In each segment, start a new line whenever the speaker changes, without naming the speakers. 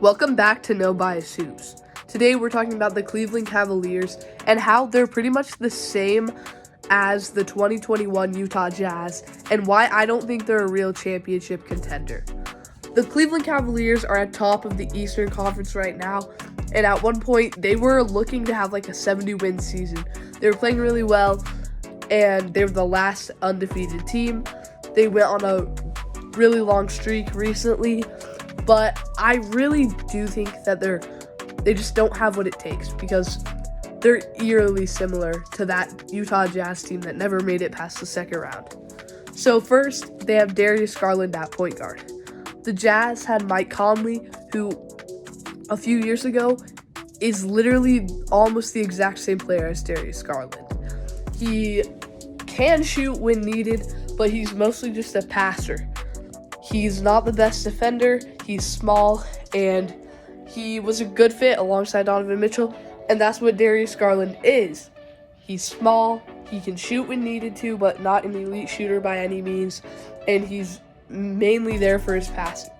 Welcome back to No Bias Hoops. Today we're talking about the Cleveland Cavaliers and how they're pretty much the same as the 2021 Utah Jazz and why I don't think they're a real championship contender. The Cleveland Cavaliers are at top of the Eastern Conference right now, and at one point they were looking to have like a 70-win season. They were playing really well, and they were the last undefeated team. They went on a really long streak recently, but I really do think that they just don't have what it takes because they're eerily similar to that Utah Jazz team that never made it past the second round. So first, they have Darius Garland at point guard. The Jazz had Mike Conley, who a few years ago is literally almost the exact same player as Darius Garland. He can shoot when needed, but he's mostly just a passer. He's not the best defender, he's small, and he was a good fit alongside Donovan Mitchell, and that's what Darius Garland is. He's small, he can shoot when needed to, but not an elite shooter by any means, and he's mainly there for his passing.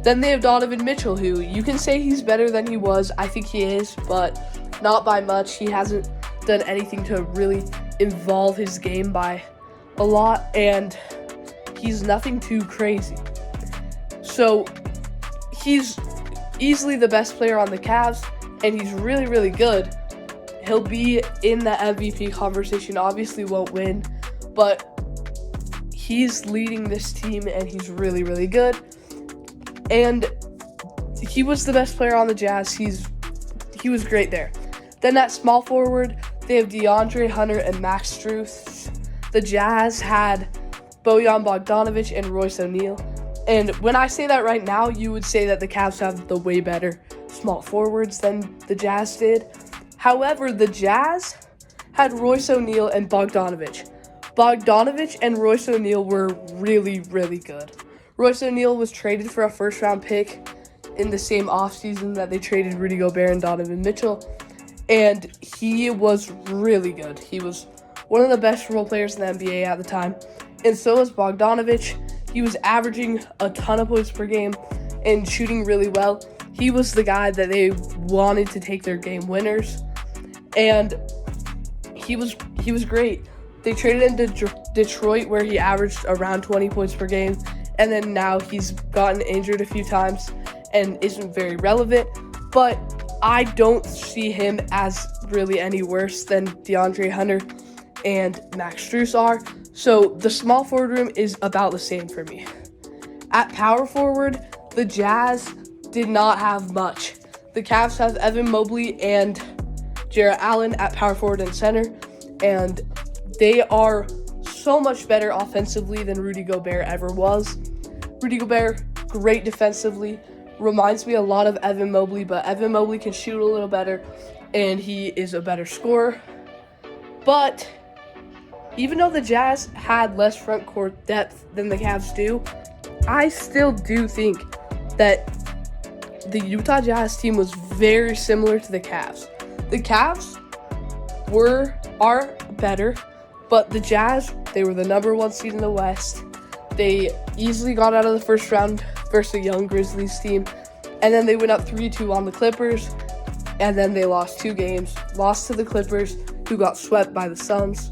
Then they have Donovan Mitchell, who you can say he's better than he was. I think he is, but not by much. He hasn't done anything to really evolve his game by a lot, and he's nothing too crazy. So he's easily the best player on the Cavs, and he's really, really good. He'll be in the MVP conversation, obviously won't win, but he's leading this team, and he's really, really good. And he was the best player on the Jazz. He was great there. Then at small forward, they have DeAndre Hunter and Max Strus. The Jazz had Bojan Bogdanovic and Royce O'Neal. And when I say that right now, you would say that the Cavs have the way better small forwards than the Jazz did. However, the Jazz had Royce O'Neal and Bogdanovic. Bogdanovic and Royce O'Neal were really, really good. Royce O'Neal was traded for a first-round pick in the same offseason that they traded Rudy Gobert and Donovan Mitchell, and he was really good. He was one of the best role players in the NBA at the time, and so was Bogdanovic. He was averaging a ton of points per game and shooting really well. He was the guy that they wanted to take their game winners, and he was great. They traded him to Detroit, where he averaged around 20 points per game, and then now he's gotten injured a few times and isn't very relevant, but I don't see him as really any worse than DeAndre Hunter and Max Strus are. So the small forward room is about the same for me. At power forward, the Jazz did not have much. The Cavs have Evan Mobley and Jarrett Allen at power forward and center, and they are so much better offensively than Rudy Gobert ever was. Rudy Gobert, great defensively, reminds me a lot of Evan Mobley, but Evan Mobley can shoot a little better, and he is a better scorer. But even though the Jazz had less front court depth than the Cavs do, I still do think that the Utah Jazz team was very similar to the Cavs. The Cavs are better, but the Jazz, they were the number one seed in the West. They easily got out of the first round versus a young Grizzlies team, and then they went up 3-2 on the Clippers, and then they lost 2 games, lost to the Clippers, who got swept by the Suns.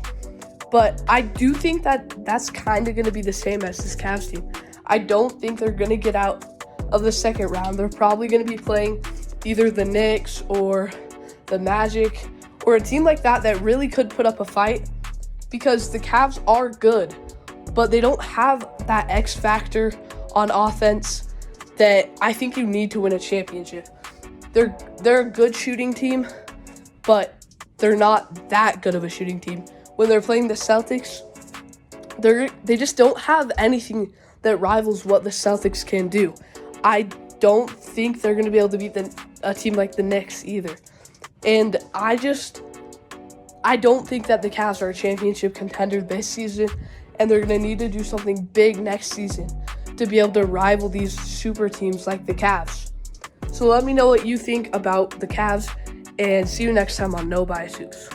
But I do think that that's kind of going to be the same as this Cavs team. I don't think they're going to get out of the second round. They're probably going to be playing either the Knicks or the Magic or a team like that really could put up a fight, because the Cavs are good, but they don't have that X factor on offense that I think you need to win a championship. They're a good shooting team, but they're not that good of a shooting team. When they're playing the Celtics, they just don't have anything that rivals what the Celtics can do. I don't think they're going to be able to beat a team like the Knicks either. And I don't think that the Cavs are a championship contender this season, and they're going to need to do something big next season to be able to rival these super teams like the Cavs. So let me know what you think about the Cavs, and see you next time on No Bias Hoops.